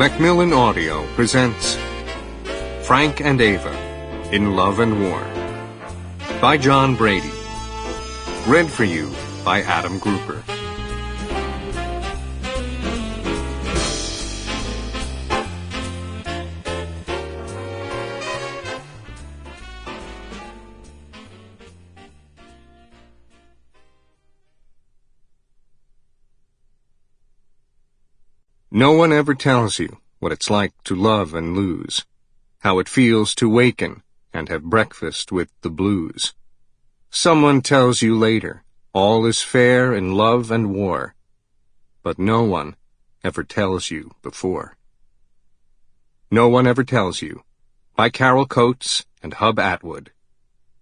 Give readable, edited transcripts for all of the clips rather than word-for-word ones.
Macmillan Audio presents Frank and Ava in Love and War by John Brady. Read for you by Adam Grupper. No one ever tells you what it's like to love and lose, how it feels to waken and have breakfast with the blues. Someone tells you later, all is fair in love and war, but no one ever tells you before. No One Ever Tells You, by Carol Coates and Hub Atwood.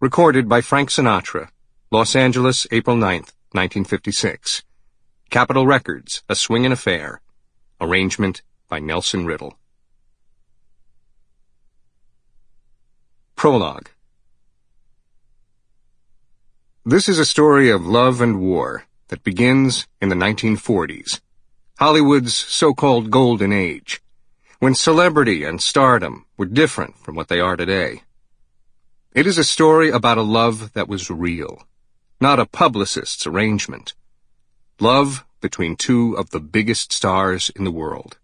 Recorded by Frank Sinatra, Los Angeles, April 9th, 1956. Capitol Records, A Swingin' Affair. Arrangement by Nelson Riddle. Prologue. This is a story of love and war that begins in the 1940s, Hollywood's so-called golden age, when celebrity and stardom were different from what they are today. It is a story about a love that was real, not a publicist's arrangement. Love between two of the biggest stars in the world.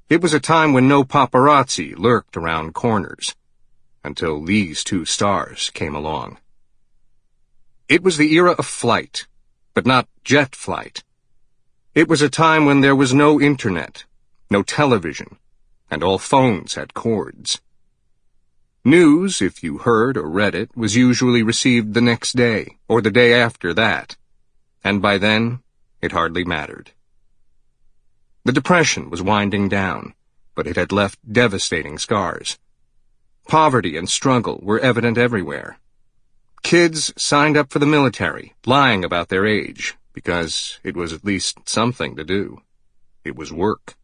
It was a time when no paparazzi lurked around corners, until these two stars came along. It was the era of flight, but not jet flight. It was a time when there was no internet, no television, and all phones had cords. News, if you heard or read it, was usually received the next day, or the day after that, and by then, it hardly mattered. The Depression was winding down, but it had left devastating scars. Poverty and struggle were evident everywhere. Kids signed up for the military, lying about their age, because it was at least something to do. It was work.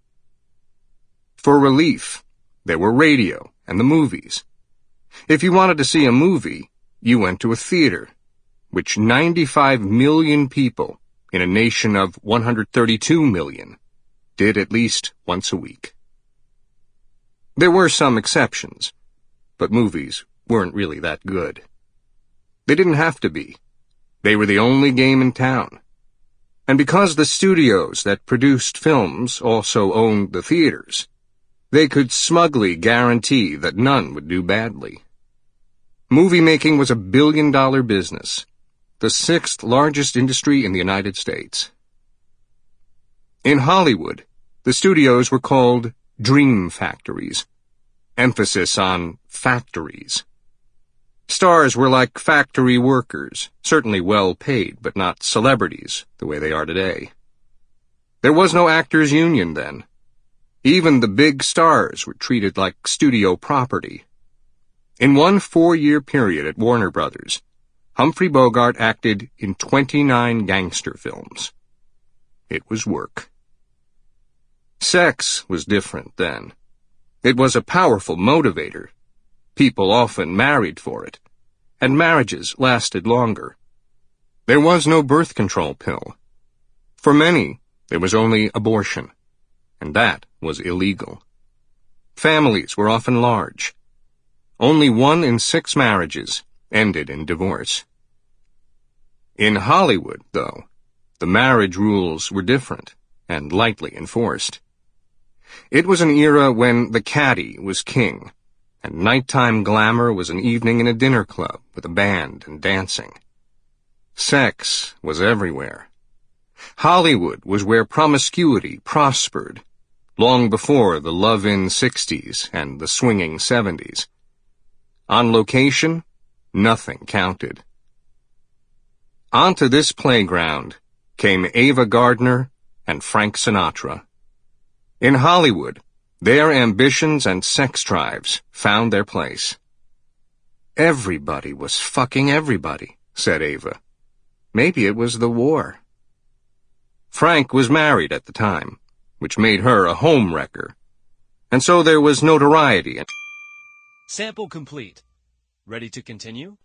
For relief, there were radio and the movies. If you wanted to see a movie, you went to a theater, which 95 million people in a nation of 132 million, did at least once a week. There were some exceptions, but movies weren't really that good. They didn't have to be. They were the only game in town. And because the studios that produced films also owned the theaters, they could smugly guarantee that none would do badly. Movie making was a billion-dollar business, the sixth largest industry in the United States. In Hollywood, the studios were called dream factories, emphasis on factories. Stars were like factory workers, certainly well paid, but not celebrities the way they are today. There was no actors' union then. Even the big stars were treated like studio property. In one 4-year period at Warner Brothers, Humphrey Bogart acted in 29 gangster films. It was work. Sex was different then. It was a powerful motivator. People often married for it, and marriages lasted longer. There was no birth control pill. For many, there was only abortion, and that was illegal. Families were often large. Only 1 in 6 marriages ended in divorce. In Hollywood, though, the marriage rules were different and lightly enforced. It was an era when the caddy was king, and nighttime glamour was an evening in a dinner club with a band and dancing. Sex was everywhere. Hollywood was where promiscuity prospered, long before the love-in 60s and the swinging 70s. On location, nothing counted. Onto this playground came Ava Gardner and Frank Sinatra. In Hollywood, their ambitions and sex drives found their place. Everybody was fucking everybody, said Ava. Maybe it was the war. Frank was married at the time, which made her a home wrecker, and so there was notoriety. Sample complete. Ready to continue?